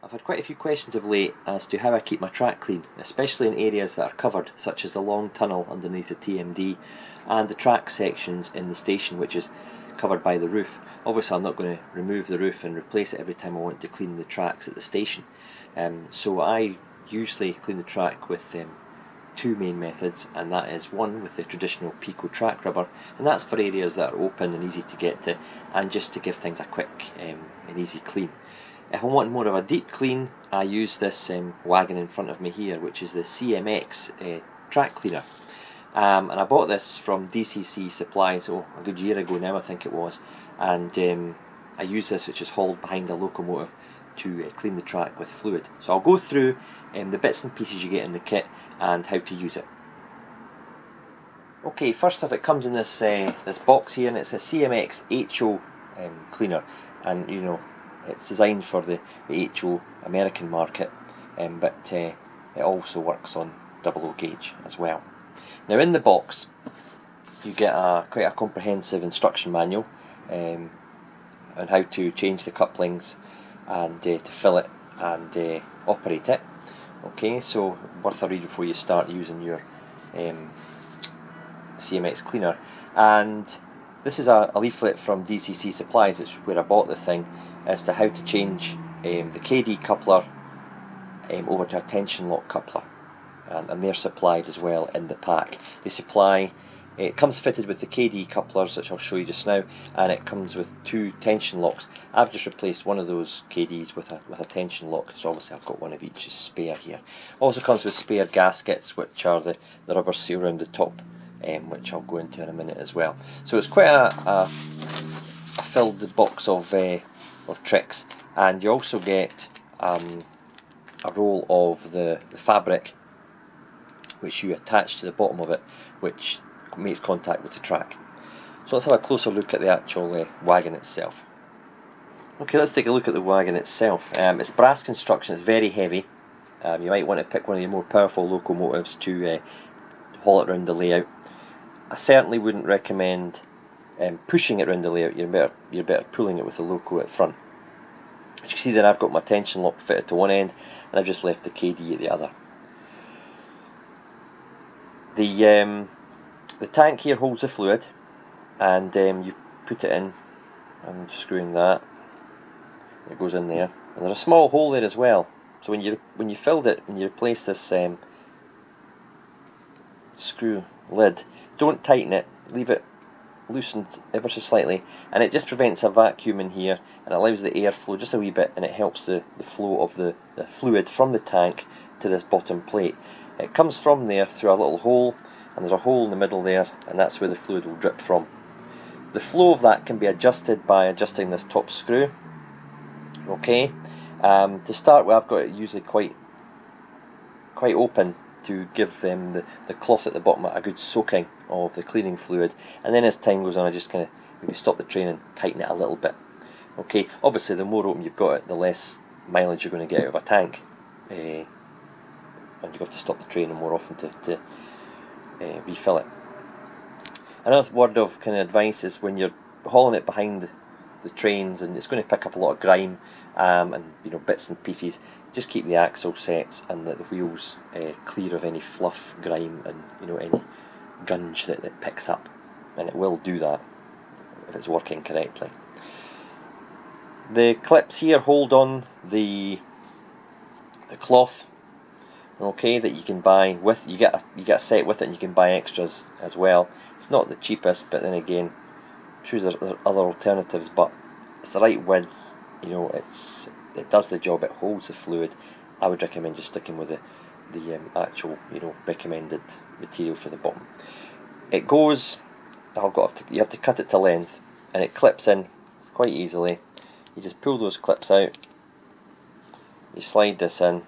I've had quite a few questions of late as to how I keep my track clean, especially in areas that are covered, such as the long tunnel underneath the TMD and the track sections in the station, which is covered by the roof. Obviously I'm not going to remove the roof and replace it every time I want to clean the tracks at the station. So I usually clean the track with two main methods, and that is one with the traditional Pico track rubber, and that's for areas that are open and easy to get to, and just to give things a quick and easy clean. If I want more of a deep clean, I use this wagon in front of me here, which is the CMX track cleaner. And I bought this from DCC Supplies a good year ago now, I think it was, and I use this, which is hauled behind a locomotive, to clean the track with fluid. So I'll go through the bits and pieces you get in the kit and how to use it. Okay, first off, it comes in this this box here, and it's a CMX HO cleaner, and you know, it's designed for the HO American market, but it also works on 00 gauge as well. Now in the box you get quite a comprehensive instruction manual on how to change the couplings and to fill it and operate it. Okay, so worth a read before you start using your CMX cleaner. And this is a leaflet from DCC Supplies, it's where I bought the thing, as to how to change the KD coupler over to a tension lock coupler, and they're supplied as well in the pack. They supply, it comes fitted with the KD couplers, which I'll show you just now, and it comes with two tension locks. I've just replaced one of those KDs with a tension lock, so obviously I've got one of each as spare here. Also comes with spare gaskets, which are the rubber seal around the top, which I'll go into in a minute as well. So it's quite a filled box of tricks, and you also get a roll of the fabric, which you attach to the bottom of it, which makes contact with the track. So let's have a closer look at the actual wagon itself. Okay, let's take a look at the wagon itself. It's brass construction, it's very heavy. You might want to pick one of the more powerful locomotives to haul it around the layout. I certainly wouldn't recommend pushing it around the layout. You're better pulling it with the loco at front. As you can see there, I've got my tension lock fitted to one end, and I've just left the KD at the other. The tank here holds the fluid, and you've put it in. I'm screwing that. It goes in there, and there's a small hole there as well. So when you filled it, when you replace this screw lid, don't tighten it. Leave it loosened ever so slightly, and it just prevents a vacuum in here, and allows the airflow just a wee bit, and it helps the flow of the fluid from the tank to this bottom plate. It comes from there through a little hole, and there's a hole in the middle there, and that's where the fluid will drip from. The flow of that can be adjusted by adjusting this top screw. Okay, to start with, I've got it usually quite open to give them the cloth at the bottom a good soaking of the cleaning fluid, and then as time goes on I just kind of maybe stop the train and tighten it a little bit. Okay, obviously the more open you've got it, the less mileage you're going to get out of a tank, and you have to stop the train more often to refill it. Another word of kind of advice is when you're hauling it behind the trains, and it's going to pick up a lot of grime and bits and pieces, just keep the axle sets and the wheels clear of any fluff, grime, and any gunge that it picks up, and it will do that if it's working correctly. The clips here hold on the cloth, okay, that you can buy with. You get a set with it, and you can buy extras as well. It's not the cheapest, but then again, I'm sure there's other alternatives, but it's the right width. It does the job. It holds the fluid. I would recommend just sticking with the actual recommended material for the bottom. It goes. You have to cut it to length, and it clips in quite easily. You just pull those clips out. You slide this in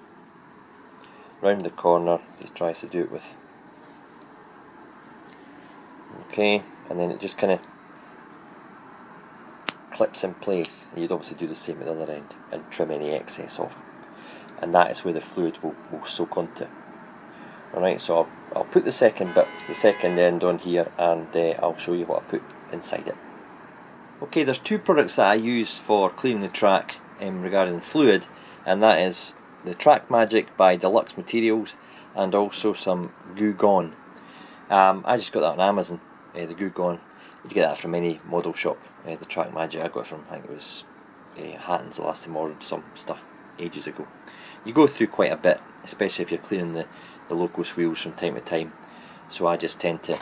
round the corner. He tries to do it with. Okay, and then it just kind of clips in place. You'd obviously do the same at the other end and trim any excess off, and that is where the fluid will soak onto. Alright, so I'll put the second end on here, and I'll show you what I put inside it. Okay, there's two products that I use for cleaning the track regarding the fluid, and that is the Track Magic by Deluxe Materials, and also some Goo Gone. I just got that on Amazon, the Goo Gone. You get that from any model shop. The Track Magic I got from, I think it was Hatton's the last time I ordered some stuff ages ago. You go through quite a bit, especially if you're cleaning the locos wheels from time to time. So I just tend to,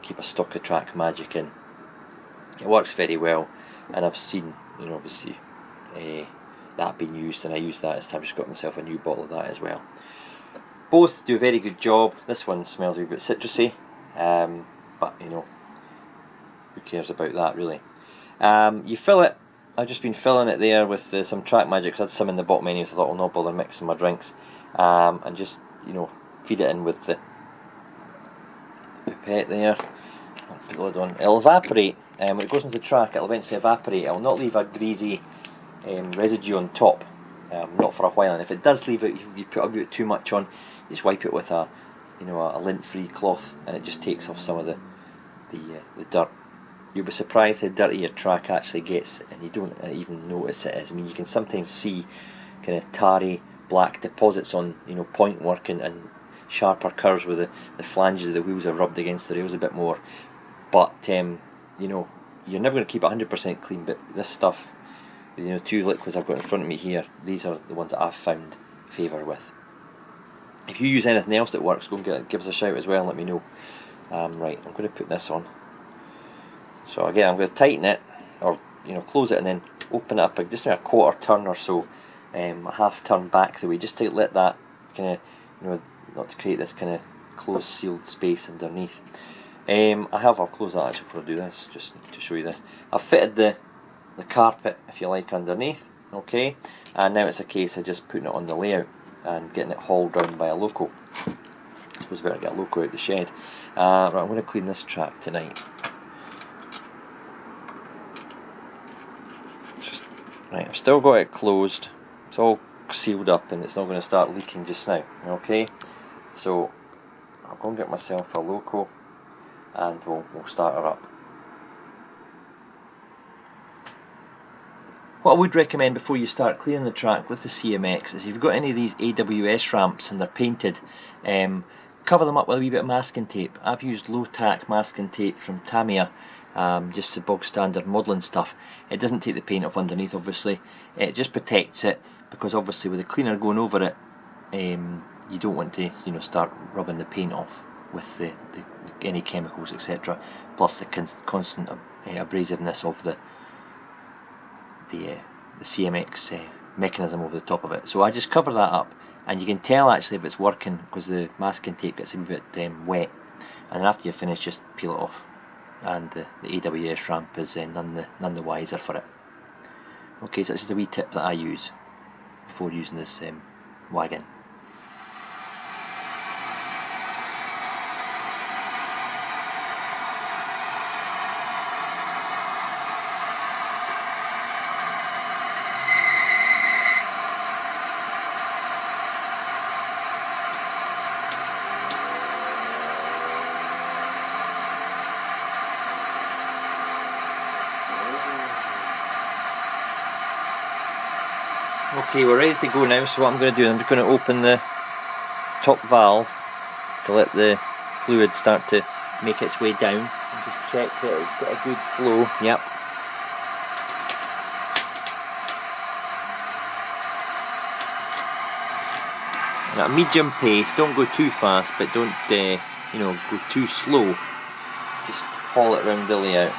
keep a stock of Track Magic in. It works very well, and I've seen, obviously, that being used, and I use that. I've just got myself a new bottle of that as well. Both do a very good job. This one smells a wee bit citrusy, but who cares about that really. You fill it. I've just been filling it there with some Track Magic, because I had some in the bottom anyway, so I thought I'll not bother mixing my drinks, and just feed it in with the pipette there. I'll put the lid on. It'll evaporate. When it goes into the track, it'll eventually evaporate. It'll not leave a greasy residue on top, not for a while. And if it does leave it, if you put a bit too much on, you just wipe it with a lint-free cloth, and it just takes off some of the dirt. You'll be surprised how dirty your track actually gets, and you don't even notice it is. I mean, you can sometimes see kind of tarry black deposits on point work and sharper curves where the flanges of the wheels are rubbed against the rails a bit more. But you're never going to keep it 100% clean. But this stuff, two liquids I've got in front of me here, these are the ones that I've found favour with. If you use anything else that works, go and give us a shout as well and let me know. Right, I'm going to put this on. So again, I'm going to tighten it, or close it, and then open it up just a quarter turn or so, a half turn back the way, just to let that kind of, not to create this kind of closed sealed space underneath. I'll close that actually before I do this, just to show you this. I've fitted the carpet, if you like, underneath, okay, and now it's a case of just putting it on the layout and getting it hauled round by a loco. I suppose I better get a loco out the shed. Right, I'm going to clean this track tonight. Right, I've still got it closed. It's all sealed up, and it's not going to start leaking just now. Okay, so I'll go and get myself a loco, and we'll start her up. What I would recommend before you start clearing the track with the CMX is if you've got any of these AWS ramps and they're painted, cover them up with a wee bit of masking tape. I've used low tack masking tape from Tamiya, just the bog standard modelling stuff. It doesn't take the paint off underneath, obviously. It just protects it, because obviously with the cleaner going over it, you don't want to start rubbing the paint off with any chemicals, etc. Plus the constant abrasiveness of the CMX mechanism over the top of it. So I just cover that up, and you can tell actually if it's working because the masking tape gets a bit wet, and then after you're finished, just peel it off, and the AWS ramp is none the wiser for it. Okay, so that's just a wee tip that I use before using this wagon. Okay, we're ready to go now, so what I'm going to do, I'm just going to open the top valve to let the fluid start to make its way down, and just check that it's got a good flow. Yep. And at a medium pace, don't go too fast, but don't go too slow. Just haul it round the layout.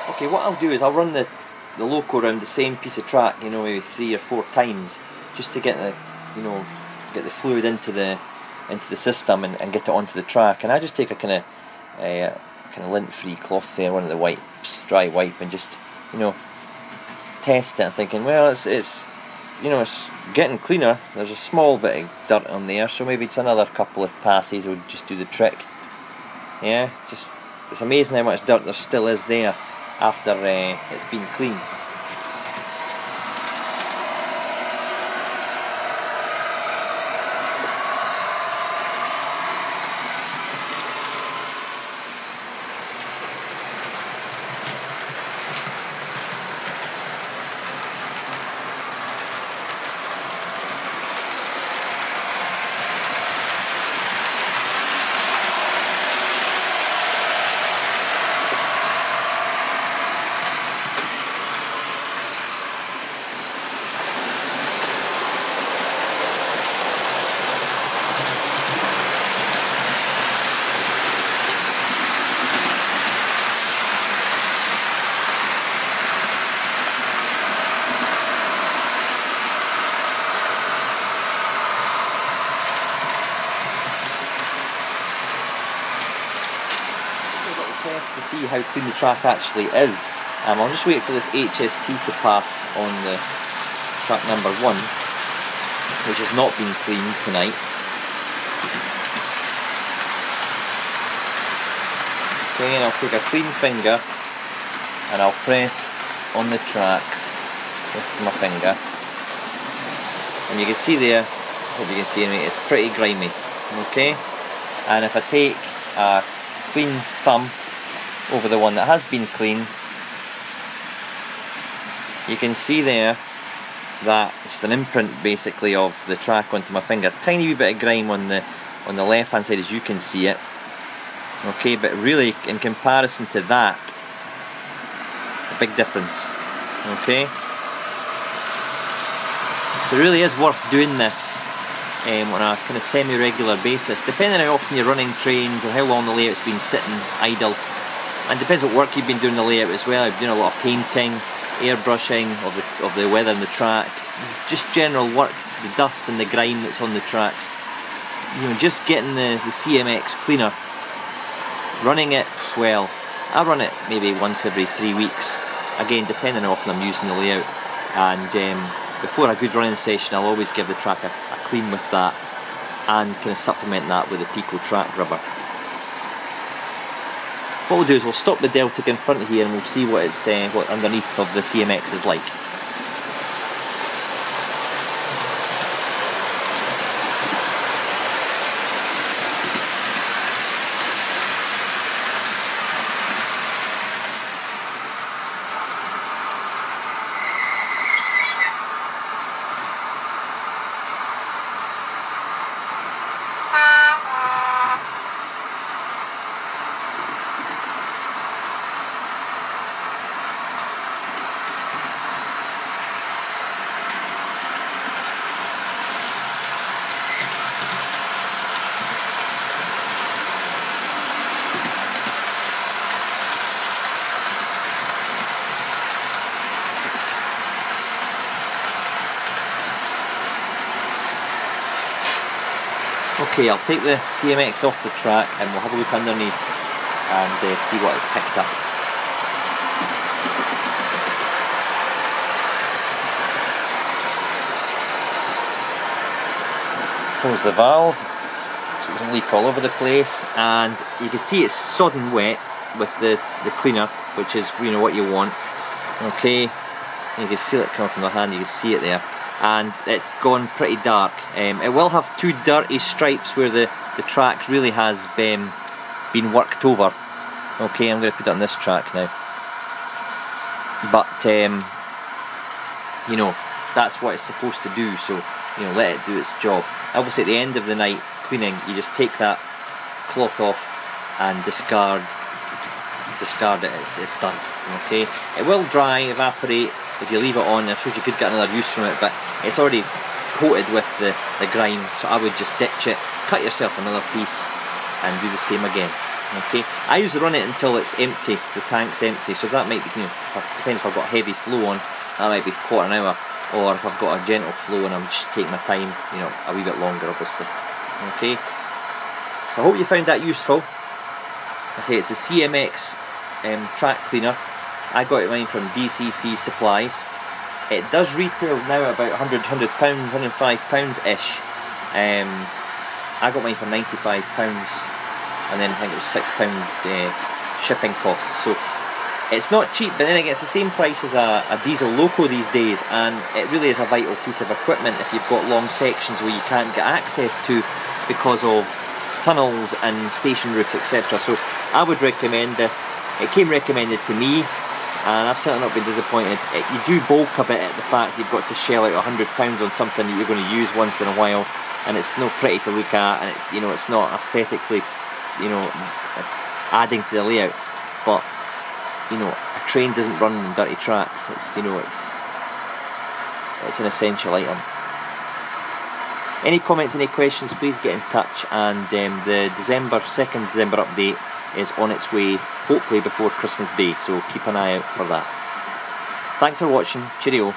Okay, what I'll do is I'll run the loco around the same piece of track, maybe 3 or 4 times, just to get get the fluid into the system and get it onto the track. And I just take a kind of lint-free cloth there, one of the wipes, dry wipe, and just test it. I'm thinking, well, it's you know, it's getting cleaner. There's a small bit of dirt on there, so maybe it's another couple of passes would just do the trick. Yeah, just it's amazing how much dirt there still is there after it's been cleaned. To see how clean the track actually is. I'll just wait for this HST to pass on the track number 1, which has not been cleaned tonight. Okay, and I'll take a clean finger and I'll press on the tracks with my finger, and you can see there, I hope you can see it, it's pretty grimy. Okay, and if I take a clean thumb over the one that has been cleaned, you can see there that it's an imprint basically of the track onto my finger. Tiny wee bit of grime on the left hand side, as you can see it. Okay, but really in comparison to that, a big difference. Okay, so it really is worth doing this on a kind of semi-regular basis, depending on how often you're running trains and how long the layout's been sitting idle. And depends what work you've been doing the layout as well. I've been doing a lot of painting, airbrushing of the weather and the track, just general work, the dust and the grime that's on the tracks. You know, just getting the CMX cleaner, running it, well, I run it maybe once every 3 weeks. Again, depending on how often I'm using the layout. And before a good running session, I'll always give the track a clean with that, and kind of supplement that with the Pico track rubber. What we'll do is we'll stop the Deltic in front of here and we'll see what it's what underneath of the CMX is like. Okay, I'll take the CMX off the track and we'll have a look underneath and see what it's picked up. Close the valve so it doesn't leak all over the place, and you can see it's sodden wet with the cleaner, which is, you know, what you want. Okay, and you can feel it coming from the hand, you can see it there. And it's gone pretty dark. It will have two dirty stripes where the track really has been worked over. Okay, I'm going to put it on this track now. But you know, that's what it's supposed to do, so you know, let it do its job. Obviously at the end of the night cleaning, you just take that cloth off and discard it. It's done. Okay, it will dry, evaporate if you leave it on. I suppose you could get another use from it, but it's already coated with the grime, so I would just ditch it, cut yourself another piece and do the same again. Okay, I usually run it until it's empty, the tank's empty, so that might be, you know, depends if I've got heavy flow on, that might be quarter an hour, or if I've got a gentle flow and I'm just taking my time, you know, a wee bit longer obviously. Okay, so I hope you found that useful. I say it's the CMX track cleaner. I got it mine from DCC Supplies. It does retail now at about £100, £105 ish. I got mine for £95, and then I think it was £6 shipping costs. So it's not cheap, but then again, it's the same price as a diesel loco these days, and it really is a vital piece of equipment if you've got long sections where you can't get access to because of tunnels and station roofs, etc. So I would recommend this. It came recommended to me, and I've certainly not been disappointed. You do balk a bit at the fact you've got to shell out £100 on something that you're going to use once in a while, and it's not pretty to look at, and it's not aesthetically, adding to the layout. But a train doesn't run on dirty tracks. It's an essential item. Any comments, any questions, please get in touch, and the 2nd December update is on its way, hopefully before Christmas Day, so keep an eye out for that. Thanks for watching, cheerio.